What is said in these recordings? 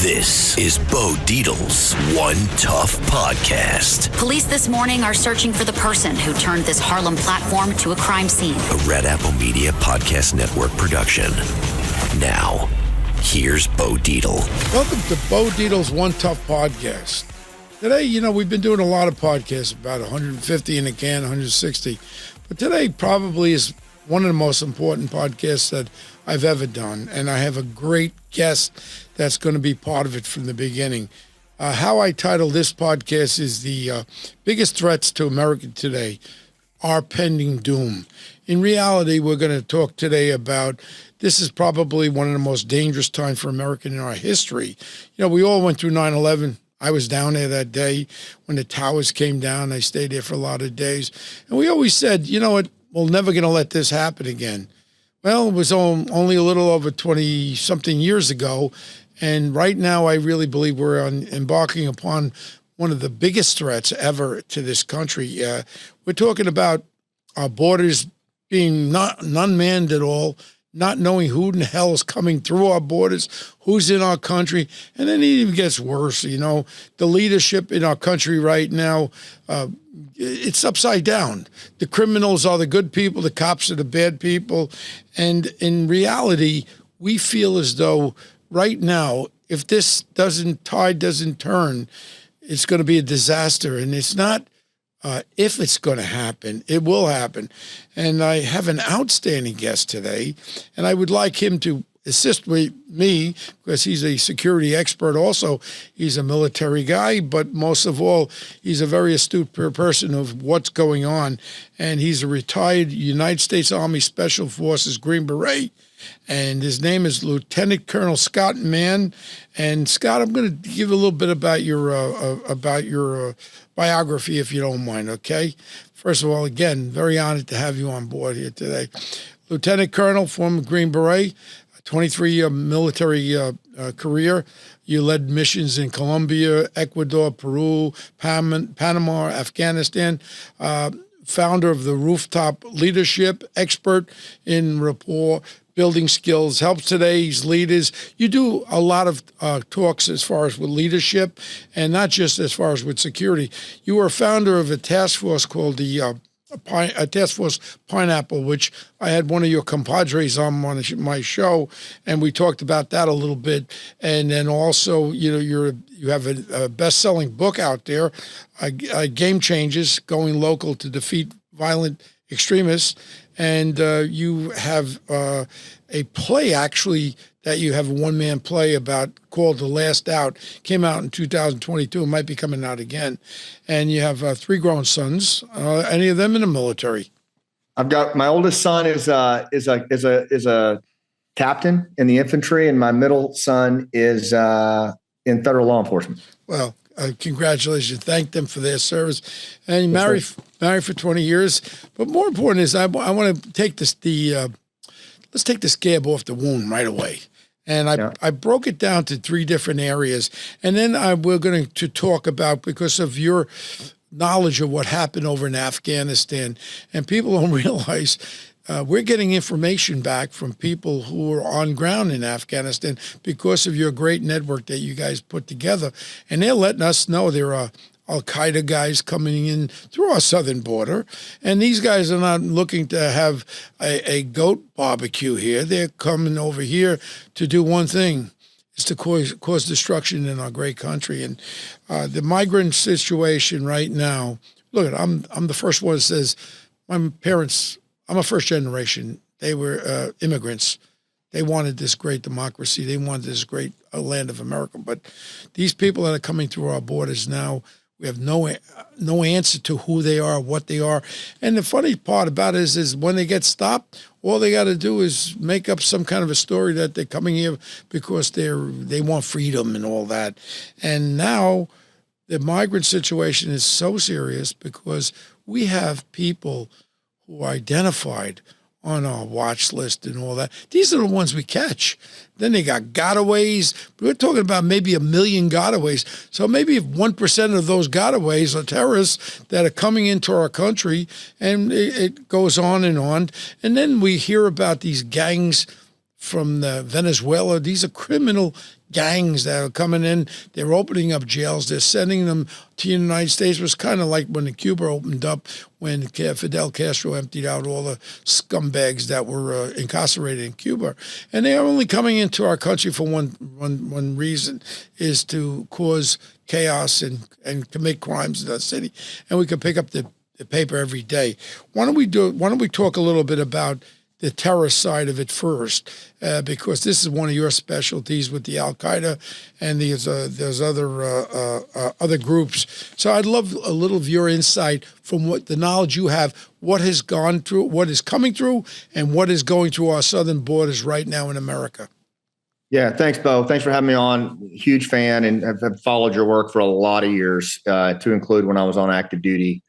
This is Bo Dietl's One Tough Podcast. Police this morning are searching for the person who turned this Harlem platform to a crime scene. A Red Apple Media Podcast Network production. Now, here's Bo Dietl. Welcome to Bo Dietl's One Tough Podcast. Today, we've been doing a lot of podcasts, about 150 in a can, 160. But today probably is one of the most important podcasts that I've ever done. And I have a great guest that's going to be part of it from the beginning. How I titled this podcast is the biggest threats to America today, our pending doom. In reality, we're going to talk today about this is probably one of the most dangerous times for America in our history. We all went through 9/11. I was down there that day when the towers came down. I stayed there for a lot of days. And we always said, we're never going to let this happen again. Well, it was only a little over 20-something years ago. And right now, I really believe we're embarking upon one of the biggest threats ever to this country. We're talking about our borders being not unmanned at all, not knowing who in the hell is coming through our borders, who's in our country. And then it even gets worse. The leadership in our country right now, it's upside down. The criminals are the good people, the cops are the bad people. And in reality, we feel as though right now, if this tide doesn't turn, it's going to be a disaster. And it's not if it's going to happen, it will happen. And I have an outstanding guest today, and I would like him to assist with me because he's a security expert also. He's a military guy, but most of all, he's a very astute person of what's going on. And he's a retired United States Army Special Forces Green Beret. And his name is Lieutenant Colonel Scott Mann. And Scott, I'm going to give a little bit about your biography, if you don't mind, okay? First of all, again, very honored to have you on board here today. Lieutenant Colonel, former Green Beret, 23-year military career. You led missions in Colombia, Ecuador, Peru, Panama, Afghanistan. Founder of the Rooftop Leadership, expert in rapport building skills, helps today's leaders. You do a lot of talks as far as with leadership and not just as far as with security. You were a founder of a task force called the Task Force Pineapple, which I had one of your compadres on my show, and we talked about that a little bit. And then also, you have a best-selling book out there, Game Changers, Going Local to Defeat Violent Extremists. And you have a play, actually, that you have a one-man play about called The Last Out. Came out in 2022. It might be coming out again. And you have 3 grown sons. Any of them in the military? I've got my oldest son is a captain in the infantry, and my middle son is in federal law enforcement. Well, congratulations. Thank them for their service. And you married for 20 years. But more important is I want to take let's take the scab off the wound right away. And I broke it down to 3 different areas. And then we're going to talk about, because of your knowledge of what happened over in Afghanistan, and people don't realize we're getting information back from people who are on ground in Afghanistan because of your great network that you guys put together. And they're letting us know there are Al-Qaeda guys coming in through our southern border. And these guys are not looking to have a goat barbecue here. They're coming over here to do one thing, is to cause destruction in our great country. And the migrant situation right now, look, I'm the first one that says my parents, I'm a first generation. They were immigrants. They wanted this great democracy. They wanted this great land of America. But these people that are coming through our borders now, we have no answer to who they are, what they are. And the funny part about it is when they get stopped, all they got to do is make up some kind of a story that they're coming here because they want freedom and all that. And now the migrant situation is so serious because we have people who are identified on our watch list and all that. These are the ones we catch. Then they got gotaways. We're talking about maybe 1 million gotaways. So maybe if 1% of those gotaways are terrorists that are coming into our country, and it goes on. And then we hear about these gangs from Venezuela. These are criminal gangs that are coming in. They're opening up jails. They're sending them to the United States. It was kind of like when Cuba opened up, when Fidel Castro emptied out all the scumbags that were incarcerated in Cuba. And they are only coming into our country for one reason, is to cause chaos and commit crimes in the city. And we can pick up the paper every day. Why don't we talk a little bit about the terror side of it first, because this is one of your specialties with the Al Qaeda and there's other groups. So I'd love a little of your insight from what the knowledge you have, what has gone through, what is coming through, and what is going through our southern borders right now in America. Yeah, thanks, Bo. Thanks for having me on. Huge fan, and I've followed your work for a lot of years, to include when I was on active duty.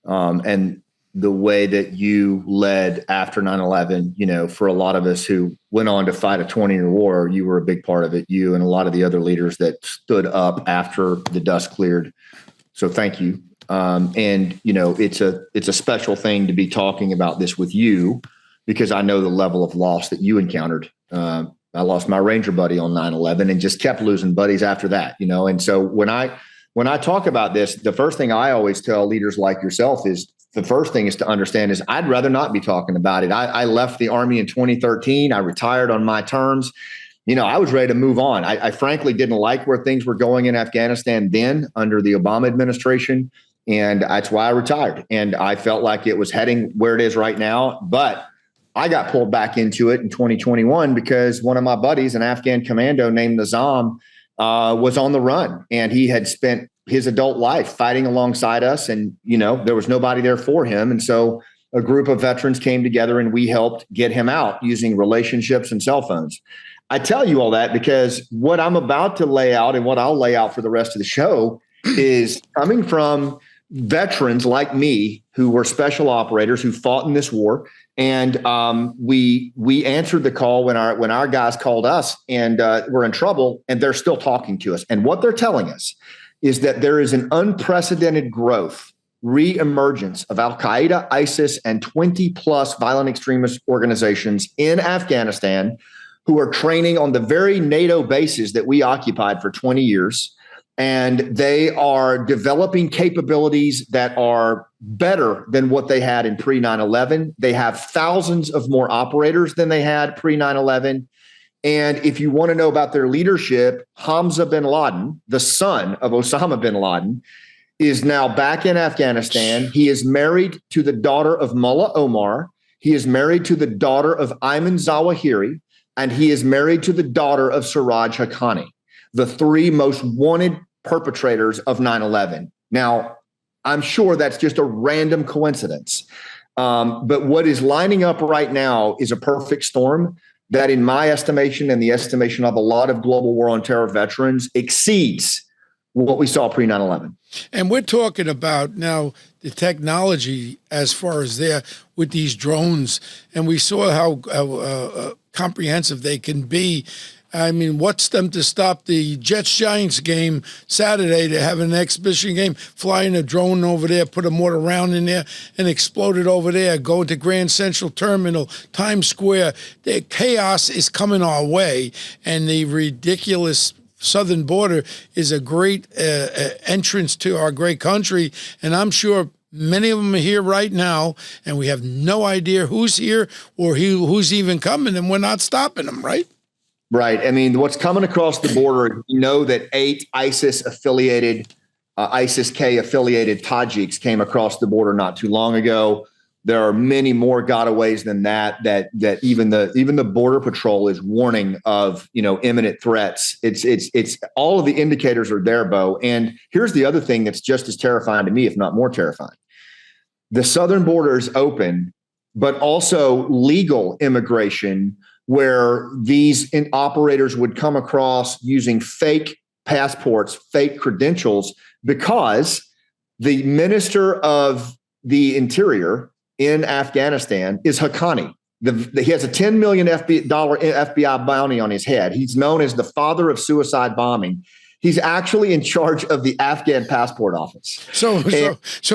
And the way that you led after 9/11, for a lot of us who went on to fight a 20-year war, you were a big part of it. You and a lot of the other leaders that stood up after the dust cleared. So thank you. It's a special thing to be talking about this with you, because I know the level of loss that you encountered. I lost my Ranger buddy on 9/11 and just kept losing buddies after that, And so when I talk about this, the first thing I always tell leaders like yourself is, the first thing is to understand is I'd rather not be talking about it. I left the Army in 2013. I retired on my terms. I was ready to move on. I frankly didn't like where things were going in Afghanistan then under the Obama administration. And that's why I retired. And I felt like it was heading where it is right now. But I got pulled back into it in 2021 because one of my buddies, an Afghan commando named Nizam, was on the run, and he had spent his adult life fighting alongside us. And, there was nobody there for him. And so a group of veterans came together and we helped get him out using relationships and cell phones. I tell you all that because what I'm about to lay out and what I'll lay out for the rest of the show is coming from veterans like me who were special operators who fought in this war. And we answered the call when our guys called us and we're in trouble, and they're still talking to us. And what they're telling us is that there is an unprecedented growth, reemergence of Al Qaeda, ISIS, and 20 plus violent extremist organizations in Afghanistan who are training on the very NATO bases that we occupied for 20 years. And they are developing capabilities that are better than what they had in pre-9/11. They have thousands of more operators than they had pre-9/11. And if you want to know about their leadership, Hamza bin Laden, the son of Osama bin Laden, is now back in Afghanistan. He is married to the daughter of Mullah Omar. He is married to the daughter of Ayman Zawahiri. And he is married to the daughter of Siraj Haqqani, the three most wanted perpetrators of 9/11. Now, I'm sure that's just a random coincidence. But what is lining up right now is a perfect storm that, in my estimation and the estimation of a lot of global war on terror veterans, exceeds what we saw pre-9/11. And we're talking about now the technology as far as there with these drones. And we saw how comprehensive they can be. I mean, what's them to stop the Jets-Giants game Saturday to have an exhibition game, flying a drone over there, put a mortar round in there, and explode it over there, go to Grand Central Terminal, Times Square. The chaos is coming our way, and the ridiculous southern border is a great entrance to our great country, and I'm sure many of them are here right now, and we have no idea who's here or who's even coming, and we're not stopping them, right? Right. I mean, what's coming across the border, that 8 ISIS-K affiliated Tajiks came across the border not too long ago. There are many more gotaways than that even the Border Patrol is warning of, imminent threats. It's all of the indicators are there, Bo. And here's the other thing that's just as terrifying to me, if not more terrifying. The southern border is open, but also legal immigration, where these operators would come across using fake passports, fake credentials, because the Minister of the Interior in Afghanistan is Haqqani. He has a $10 million FBI bounty on his head. He's known as the father of suicide bombing. He's actually in charge of the Afghan passport office. So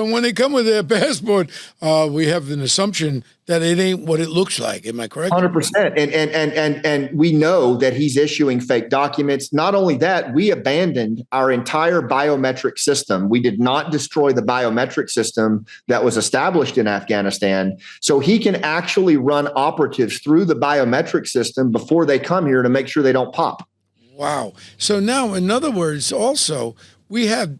when they come with their passport, we have an assumption that it ain't what it looks like. Am I correct? 100%. And we know that he's issuing fake documents. Not only that, we abandoned our entire biometric system. We did not destroy the biometric system that was established in Afghanistan. So he can actually run operatives through the biometric system before they come here to make sure they don't pop. Wow. So now, in other words, also, we have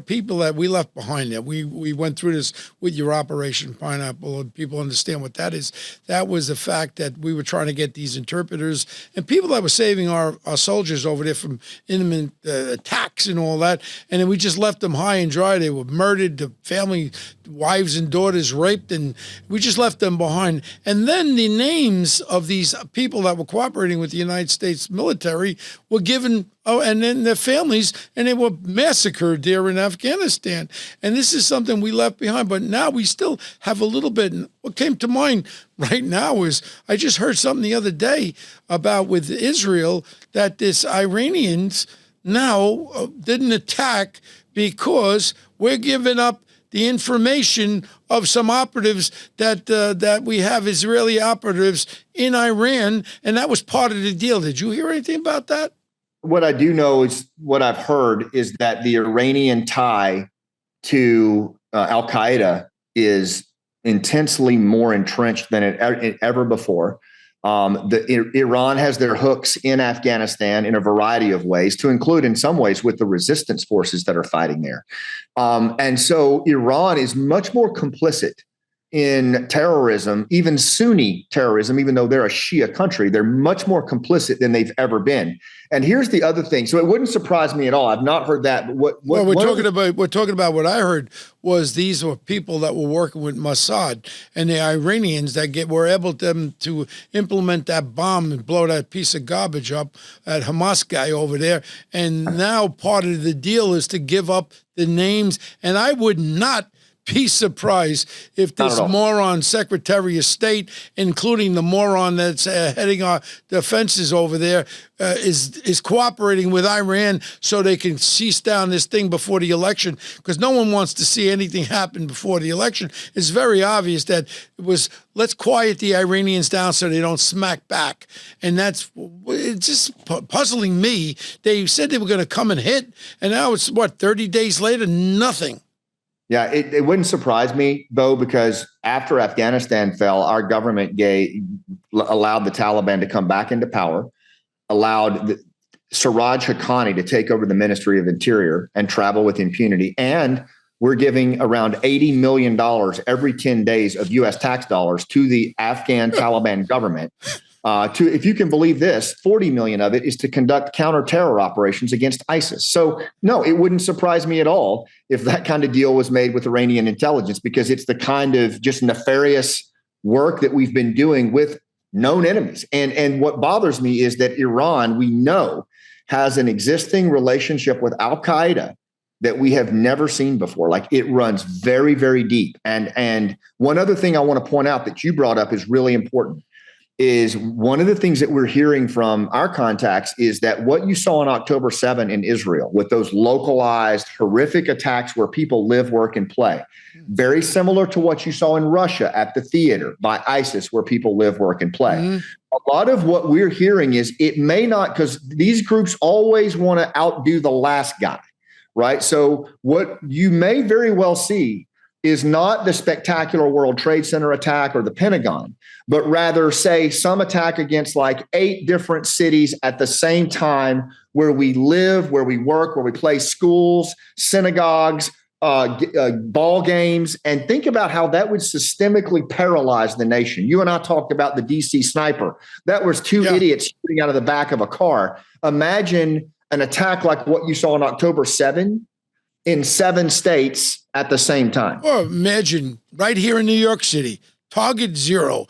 people that we left behind there. We went through this with your Operation Pineapple, and people understand what that is. That was the fact that we were trying to get these interpreters and people that were saving our soldiers over there from imminent attacks and all that. And then we just left them high and dry. They were murdered, the family, wives and daughters raped, and we just left them behind. And then the names of these people that were cooperating with the United States military were given, and then their families, and they were massacred there in Afghanistan. And this is something we left behind, but now we still have a little bit. And what came to mind right now is I just heard something the other day about with Israel that this Iranians now didn't attack because we're giving up the information of some operatives that we have Israeli operatives in Iran, and that was part of the deal. Did you hear anything about that? What I do know is what I've heard is that the Iranian tie to Al Qaeda is intensely more entrenched than it ever before. Iran has their hooks in Afghanistan in a variety of ways, to include in some ways with the resistance forces that are fighting there. And so Iran is much more complicit in terrorism, even Sunni terrorism, even though they're a Shia country, they're much more complicit than they've ever been. And here's the other thing. So it wouldn't surprise me at all. I've not heard that. But we're talking about what I heard was these were people that were working with Mossad and the Iranians that were able to implement that bomb and blow that piece of garbage up, that Hamas guy over there. And now part of the deal is to give up the names. And I would not be surprised if this moron Secretary of State, including the moron that's heading our defenses over there, is cooperating with Iran so they can cease down this thing before the election, because no one wants to see anything happen before the election. It's very obvious that it was, let's quiet the Iranians down so they don't smack back. And it's just puzzling me. They said they were going to come and hit, and now it's, 30 days later, nothing. Yeah, it wouldn't surprise me, Bo, because after Afghanistan fell, our government allowed the Taliban to come back into power, allowed Siraj Haqqani to take over the Ministry of Interior and travel with impunity. And we're giving around $80 million every 10 days of U.S. tax dollars to the Afghan Taliban government. If you can believe this, 40 million of it is to conduct counter-terror operations against ISIS. So no, it wouldn't surprise me at all if that kind of deal was made with Iranian intelligence, because it's the kind of just nefarious work that we've been doing with known enemies. And what bothers me is that Iran, we know, has an existing relationship with Al Qaeda that we have never seen before. Like, it runs very, very deep. And one other thing I want to point out that you brought up is really important. Is one of the things that we're hearing from our contacts is that what you saw on October 7 in Israel with those localized horrific attacks where people live, work, and play, very similar to what you saw in Russia at the theater by ISIS where people live, work, and play. Mm-hmm. A lot of what we're hearing is it may not, because these groups always want to outdo the last guy, right? So what you may very well see is not the spectacular World Trade Center attack or the Pentagon, but rather, say, some attack against like 8 different cities at the same time where we live, where we work, where we play, schools, synagogues, ball games, and think about how that would systemically paralyze the nation. You and I talked about the DC sniper. That was 2 idiots shooting out of the back of a car. Imagine an attack like what you saw on October 7 in 7 states at the same time. Or imagine right here in New York City, Target Zero,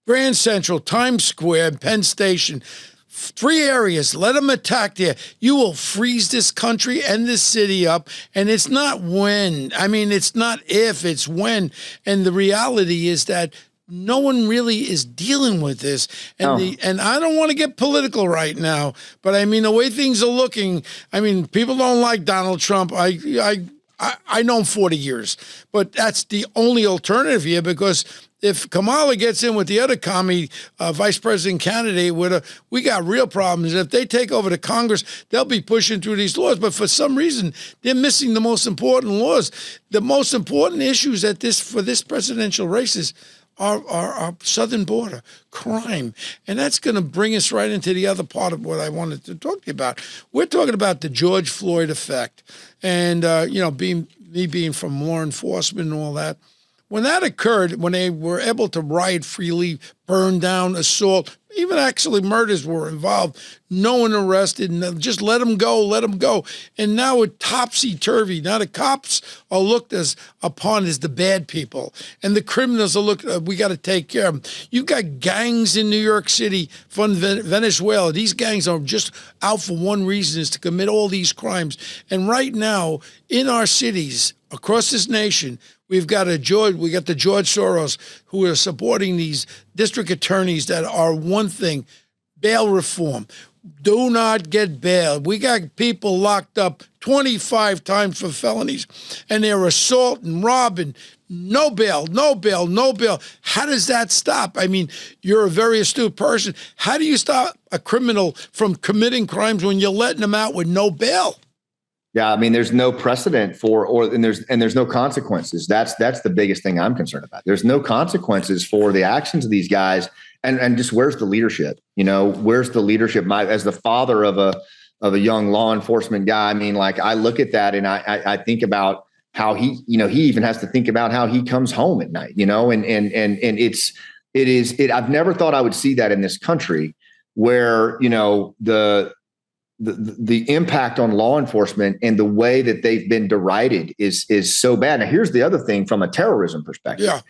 Grand Central, Times Square, Penn Station, 3 areas, let them attack there. You will freeze this country and this city up. And it's not when. I mean, it's not if, it's when. And the reality is that no one really is dealing with this. And and I don't want to get political right now, but I mean, the way things are looking, I mean, people don't like Donald Trump. I know him 40 years, but that's the only alternative here, because if Kamala gets in with the other commie vice president candidate, we got real problems. If they take over the Congress, they'll be pushing through these laws. But for some reason, they're missing the most important laws. The most important issues for this presidential races are our southern border, crime. And that's going to bring us right into the other part of what I wanted to talk to you about. We're talking about the George Floyd effect. And, being from law enforcement and all that. When that occurred, when they were able to riot freely, burn down, assault, even actually murders were involved, no one arrested, and just let them go. And now it's topsy-turvy. Now the cops are looked upon as the bad people, and the criminals are looked, we got to take care of them. You've got gangs in New York City from Venezuela. These gangs are just out for one reason, is to commit all these crimes. And right now, in our cities, across this nation, we got the George Soros who are supporting these district attorneys that are one thing, bail reform. Do not get bail. We got people locked up 25 times for felonies, and they're assaulting, robbing. No bail. How does that stop? I mean, you're a very astute person. How do you stop a criminal from committing crimes when you're letting them out with no bail? Yeah, I mean, there's no precedent and there's no consequences. That's the biggest thing I'm concerned about. There's no consequences for the actions of these guys, and just where's the leadership? Where's the leadership? As the father of a young law enforcement guy, I mean, like, I look at that and I think about how he even has to think about how he comes home at night. I've never thought I would see that in this country, where the impact on law enforcement and the way that they've been derided is so bad. Now, here's the other thing from a terrorism perspective. Yeah.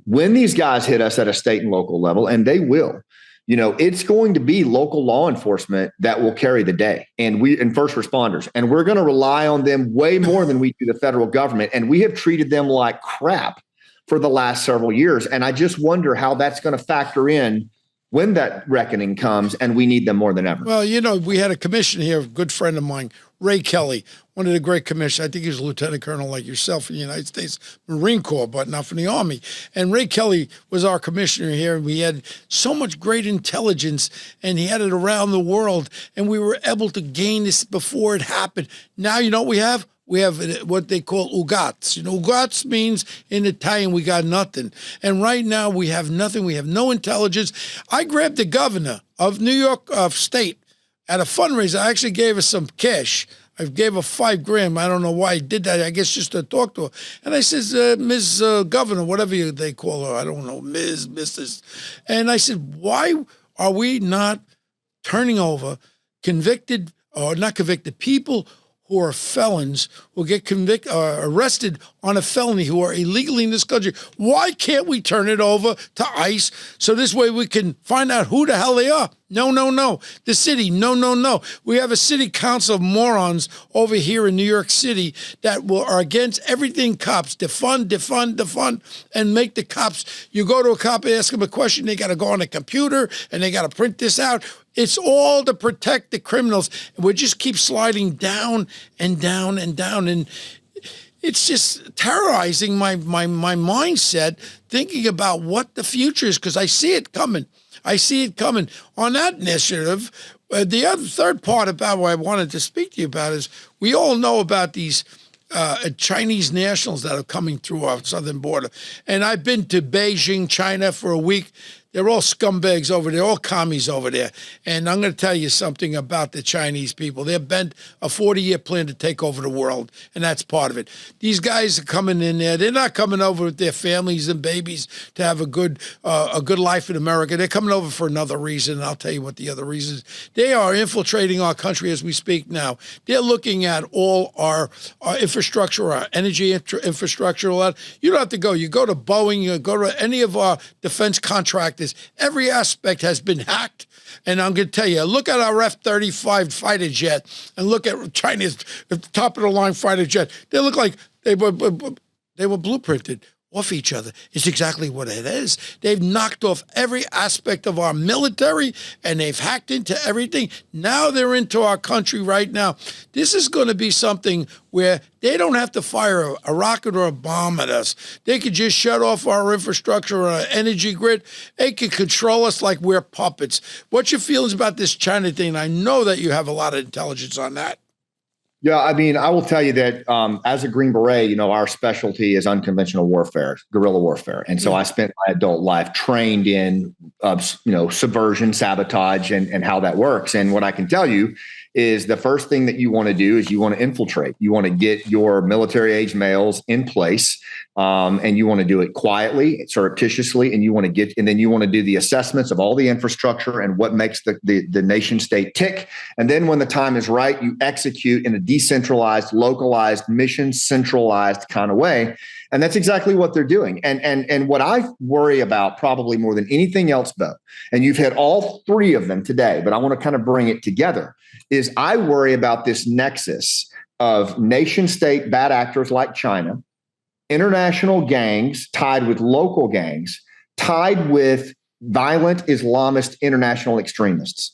When these guys hit us at a state and local level, and they will, it's going to be local law enforcement that will carry the day, and first responders, and we're going to rely on them way more than we do the federal government. And we have treated them like crap for the last several years. And I just wonder how that's going to factor in when that reckoning comes, and we need them more than ever. Well, we had a commissioner here, a good friend of mine, Ray Kelly, one of the great commissioners. I think he was a lieutenant colonel like yourself in the United States Marine Corps, but not from the Army. And Ray Kelly was our commissioner here, and we had so much great intelligence, and he had it around the world, and we were able to gain this before it happened. Now, you know what we have? We have what they call ugats. Ugats means in Italian, we got nothing. And right now we have nothing. We have no intelligence. I grabbed the governor of New York State at a fundraiser. I actually gave her some cash. I gave her $5,000. I don't know why I did that. I guess just to talk to her. And I says, Ms. Governor, whatever they call her, I don't know, Ms., Mrs. And I said, why are we not turning over convicted or not convicted people who are felons, who get arrested on a felony, who are illegally in this country? Why can't we turn it over to ICE so this way we can find out who the hell they are? No. The city, no. We have a city council of morons over here in New York City that are against everything cops. Defund, and make the cops. You go to a cop, ask them a question, they got to go on a computer, and they got to print this out. It's all to protect the criminals. And we just keep sliding down and down and down. And it's just terrorizing my mindset, thinking about what the future is, because I see it coming. On that initiative, the third part about what I wanted to speak to you about is we all know about these Chinese nationals that are coming through our southern border. And I've been to Beijing, China for a week. They're all scumbags over there, all commies over there. And I'm going to tell you something about the Chinese people. They're bent a 40-year plan to take over the world, and that's part of it. These guys are coming in there. They're not coming over with their families and babies to have a good life in America. They're coming over for another reason, and I'll tell you what the other reason is. They are infiltrating our country as we speak now. They're looking at all our infrastructure, our energy infrastructure, all that. You don't have to go. You go to Boeing, you go to any of our defense contractors. Every aspect has been hacked. And I'm going to tell you, look at our F-35 fighter jet and look at China's top-of-the-line fighter jet. They look like they were blueprinted. off each other. It's exactly what it is. They've knocked off every aspect of our military, and they've hacked into everything. Now they're into our country right now. This is going to be something where they don't have to fire a rocket or a bomb at us. They could just shut off our infrastructure or our energy grid. They could control us like we're puppets. What's your feelings about this China thing? I know that you have a lot of intelligence on that. Yeah, I mean, I will tell you that as a Green Beret, our specialty is unconventional warfare, guerrilla warfare. And so I spent my adult life trained in, subversion, sabotage, and how that works. And what I can tell you is the first thing that you want to do is you want to infiltrate. You want to get your military age males in place, and you want to do it quietly, surreptitiously, and then you want to do the assessments of all the infrastructure and what makes the nation state tick. And then when the time is right, you execute in a decentralized, localized, mission centralized kind of way. And that's exactly what they're doing. And what I worry about probably more than anything else, Bo, and you've hit all three of them today, but I want to kind of bring it together, is I worry about this nexus of nation state bad actors like China, international gangs tied with local gangs, tied with violent Islamist international extremists.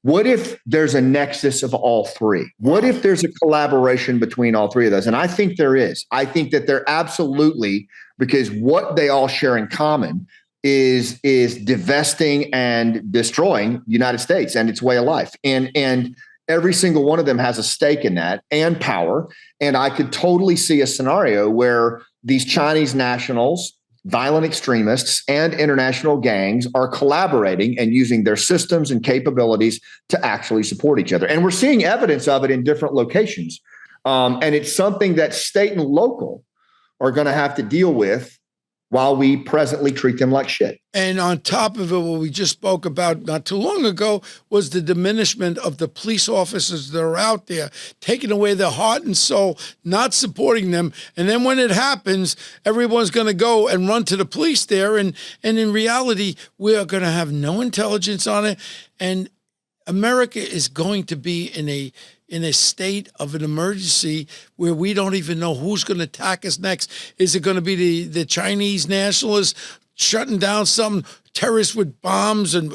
What if there's a nexus of all three? What if there's a collaboration between all three of those? And I think there is. I think that there absolutely, because what they all share in common is divesting and destroying the United States and its way of life. And every single one of them has a stake in that and power. And I could totally see a scenario where these Chinese nationals, violent extremists, and international gangs are collaborating and using their systems and capabilities to actually support each other. And we're seeing evidence of it in different locations. And it's something that state and local are going to have to deal with while we presently treat them like shit. And on top of it, what we just spoke about not too long ago was the diminishment of the police officers that are out there, taking away their heart and soul, not supporting them. And then when it happens, everyone's going to go and run to the police there. And in reality, we are going to have no intelligence on it. And America is going to be in a state of an emergency where we don't even know who's going to attack us next. Is it going to be the Chinese nationalists shutting down some terrorists with bombs and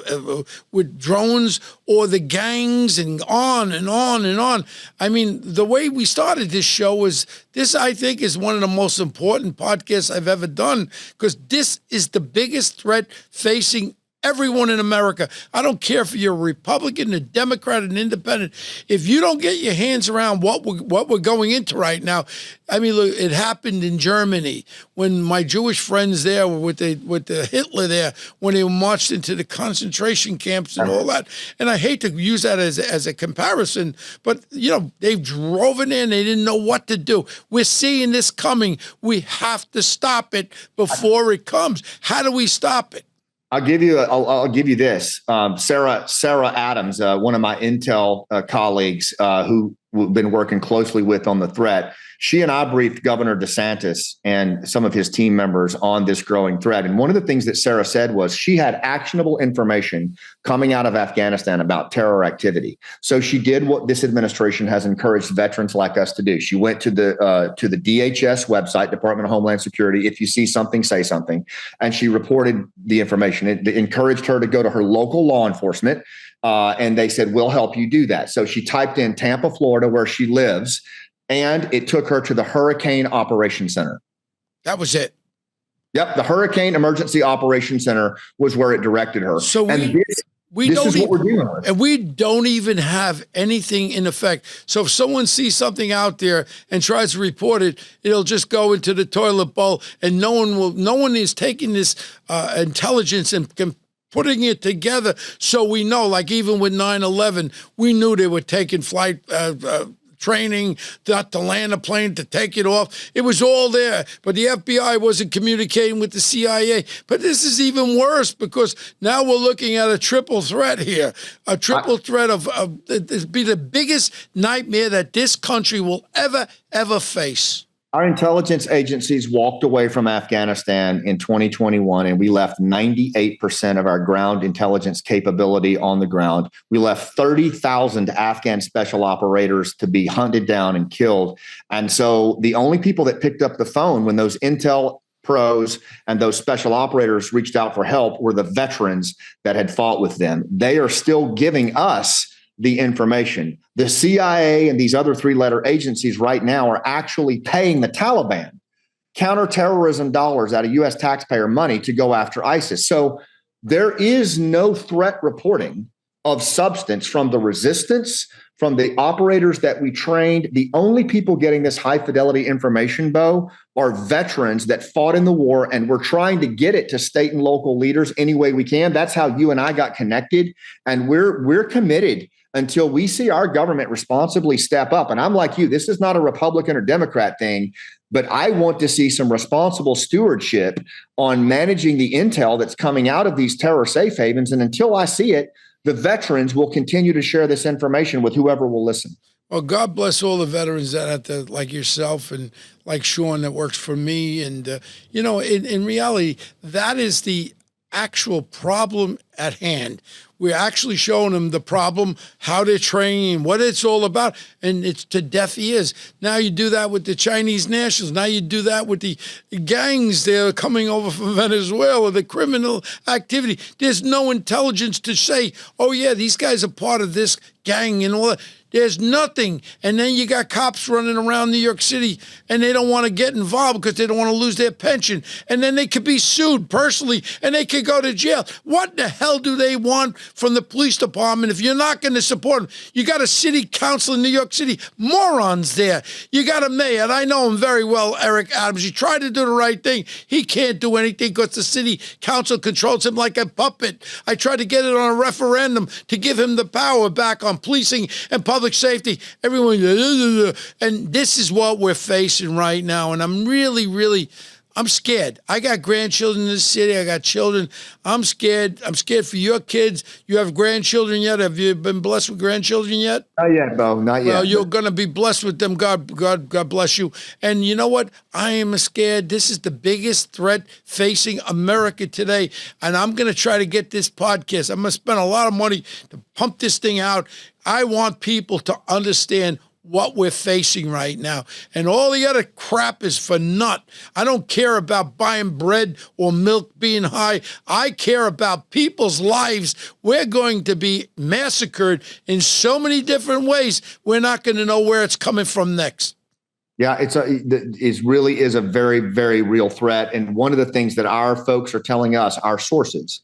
with drones, or the gangs, and on and on and on? I mean, the way we started this show was this, I think, is one of the most important podcasts I've ever done, because this is the biggest threat facing everyone in America. I don't care if you're a Republican, a Democrat, an independent. If you don't get your hands around what we're going into right now, I mean, look, it happened in Germany when my Jewish friends there were with the Hitler there, when they marched into the concentration camps and all that. And I hate to use that as a comparison, but they drove in there and they didn't know what to do. We're seeing this coming. We have to stop it before it comes. How do we stop it? I'll give you this. Sarah Adams, one of my intel colleagues who we've been working closely with on the threat. She and I briefed Governor DeSantis and some of his team members on this growing threat. And one of the things that Sarah said was she had actionable information coming out of Afghanistan about terror activity. So she did what this administration has encouraged veterans like us to do. She went to the DHS website, Department of Homeland Security. If you see something, say something. And she reported the information. It encouraged her to go to her local law enforcement. And they said, we'll help you do that. So she typed in Tampa, Florida, where she lives, and it took her to the Hurricane Operations Center. That was it. Yep. The Hurricane Emergency Operations Center was where it directed her. So this is what we're dealing with. And we don't even have anything in effect. So if someone sees something out there and tries to report it, it'll just go into the toilet bowl, and no one is taking this intelligence and putting it together. So we know, like even with 9/11, we knew they were taking flight training, not to land a plane, to take it off. It was all there, but the FBI wasn't communicating with the CIA. But this is even worse, because now we're looking at a triple threat here, a triple threat of it'd be the biggest nightmare that this country will ever face. Our intelligence agencies walked away from Afghanistan in 2021, and we left 98% of our ground intelligence capability on the ground. We left 30,000 Afghan special operators to be hunted down and killed. And so the only people that picked up the phone when those intel pros and those special operators reached out for help were the veterans that had fought with them. They are still giving us the information. The CIA and these other three-letter agencies right now are actually paying the Taliban counterterrorism dollars out of U.S. taxpayer money to go after ISIS. So there is no threat reporting of substance from the resistance, from the operators that we trained. The only people getting this high fidelity information, Bo, are veterans that fought in the war, and we're trying to get it to state and local leaders any way we can. That's how you and I got connected. And we're committed until we see our government responsibly step up. And I'm like you, this is not a Republican or Democrat thing, but I want to see some responsible stewardship on managing the intel that's coming out of these terror safe havens. And until I see it, the veterans will continue to share this information with whoever will listen. Well, God bless all the veterans that have to, like yourself and like Sean that works for me. And, in reality, that is the actual problem at hand. We're actually showing them the problem, how they're training, what it's all about, and it's to deaf ears. Now you do that with the Chinese nationals. Now you do that with the gangs that are coming over from Venezuela, the criminal activity. There's no intelligence to say, oh, yeah, these guys are part of this gang and all that. There's nothing. And then you got cops running around New York City and they don't want to get involved because they don't want to lose their pension. And then they could be sued personally and they could go to jail. What the hell do they want from the police department if you're not going to support them? You got a city council in New York City, morons there. You got a mayor, and I know him very well, Eric Adams. He tried to do the right thing. He can't do anything because the city council controls him like a puppet. I tried to get it on a referendum to give him the power back on policing and public safety. Everyone, and this is what we're facing right now. And I'm really, I'm scared. I got grandchildren in this city. I got children. I'm scared. I'm scared for your kids. You have grandchildren yet? Have you been blessed with grandchildren yet? Not yet, Bo. Not yet. Well, you're going to be blessed with them. God bless you. And you know what? I am scared. This is the biggest threat facing America today. And I'm going to try to get this podcast. I'm going to spend a lot of money to pump this thing out. I want people to understand what we're facing right now. And all the other crap is for naught. I don't care about buying bread or milk being high. I care about people's lives. We're going to be massacred in so many different ways. We're not going to know where it's coming from next. Yeah, it really is a very, very real threat. And one of the things that our folks are telling us, our sources,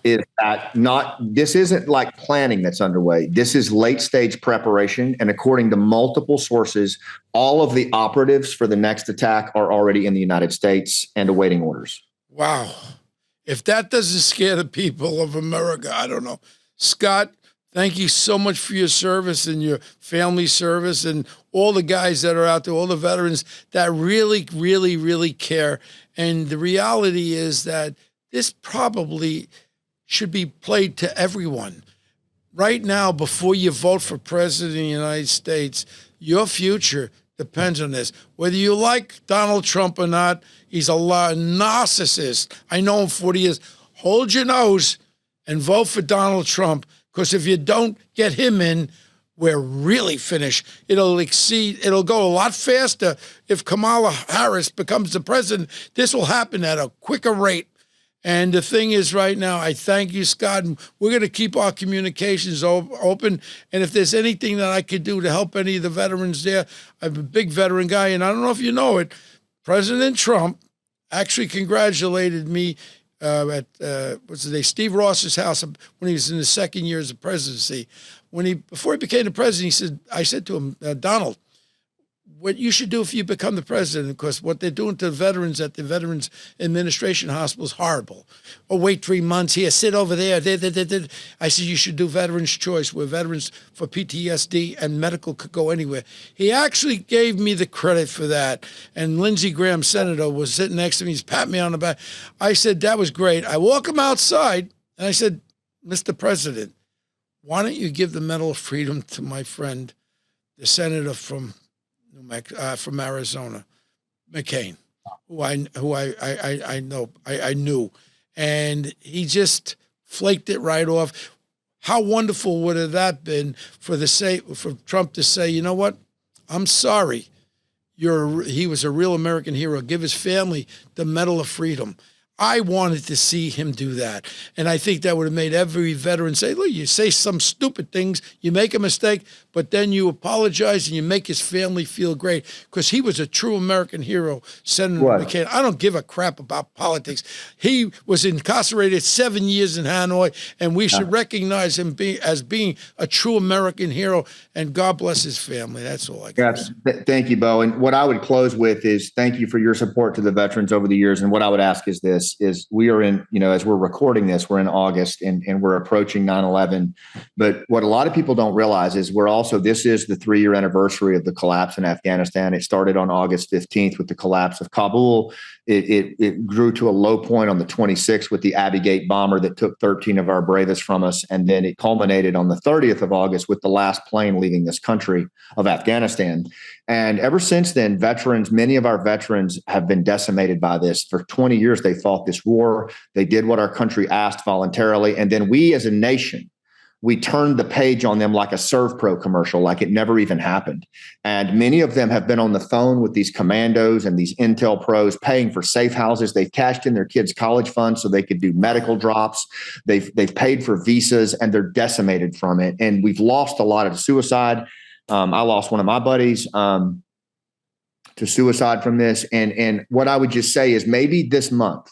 is that this isn't like planning that's underway. This is late stage preparation. And according to multiple sources, all of the operatives for the next attack are already in the United States and awaiting orders. Wow. If that doesn't scare the people of America, I don't know. Scott, thank you so much for your service and your family service and all the guys that are out there, all the veterans that really, really, really care. And the reality is that this probably should be played to everyone. Right now, before you vote for president of the United States, your future depends on this. Whether you like Donald Trump or not, he's a narcissist. I know him 40 years. Hold your nose and vote for Donald Trump. Because if you don't get him in, we're really finished. It'll go a lot faster if Kamala Harris becomes the president. This will happen at a quicker rate. And the thing is right now, I thank you, Scott. And we're going to keep our communications open. And if there's anything that I could do to help any of the veterans there, I'm a big veteran guy. And I don't know if you know it, President Trump actually congratulated me at Steve Ross's house when he was in his second year as the presidency. Before he became the president, I said to him, Donald, what you should do if you become the president, because what they're doing to the veterans at the Veterans Administration Hospital is horrible. Oh, wait 3 months here, sit over there. I said, you should do Veterans Choice, where veterans for PTSD and medical could go anywhere. He actually gave me the credit for that. And Lindsey Graham, senator, was sitting next to me. He's patting me on the back. I said, that was great. I walk him outside, and I said, Mr. President, why don't you give the Medal of Freedom to my friend, the senator from Arizona, McCain, who I knew, and he just flaked it right off. How wonderful would have that been for Trump to say, you know what, I'm sorry, he was a real American hero. Give his family the Medal of Freedom. I wanted to see him do that. And I think that would have made every veteran say, look, you say some stupid things, you make a mistake, but then you apologize and you make his family feel great, because he was a true American hero, Senator McCain. I don't give a crap about politics. He was incarcerated 7 years in Hanoi, and we should recognize him as being a true American hero, and God bless his family. That's all I got. Thank you, Bo. And what I would close with is thank you for your support to the veterans over the years. And what I would ask is this. Is we are in, as we're recording this, we're in August and we're approaching 9/11. But what a lot of people don't realize is this is the 3-year anniversary of the collapse in Afghanistan. It started on August 15th with the collapse of Kabul. It grew to a low point on the 26th with the Abbey Gate bomber that took 13 of our bravest from us. And then it culminated on the 30th of August with the last plane leaving this country of Afghanistan. And ever since then, many of our veterans have been decimated by this. For 20 years, they fought this war. They did what our country asked voluntarily. And then we as a nation, we turned the page on them like a ServPro commercial, like it never even happened. And many of them have been on the phone with these commandos and these intel pros paying for safe houses. They've cashed in their kids' college funds so they could do medical drops. They've paid for visas, and they're decimated from it. And we've lost a lot of suicide. I lost one of my buddies to suicide from this. And what I would just say is maybe this month,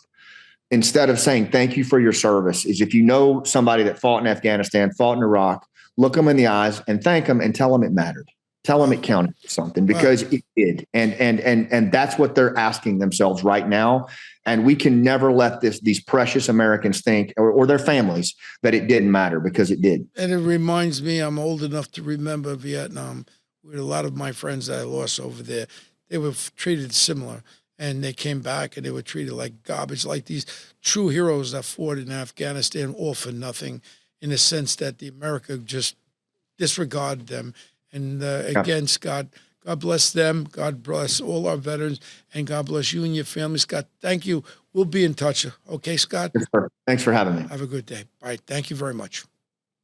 instead of saying thank you for your service, is if you know somebody that fought in Afghanistan, fought in Iraq, look them in the eyes and thank them and tell them it mattered. Tell them it counted for something, because it did. And that's what they're asking themselves right now. And we can never let these precious Americans think, or their families, that it didn't matter, because it did. And it reminds me, I'm old enough to remember Vietnam. With a lot of my friends that I lost over there, they were treated similar. And they came back and they were treated like garbage, like these true heroes that fought in Afghanistan, all for nothing, in the sense that the America just disregarded them. And again, Scott, God bless them. God bless all our veterans, and God bless you and your family. Scott, thank you. We'll be in touch. Okay, Scott? Thanks for having me. Have a good day. All right. Thank you very much.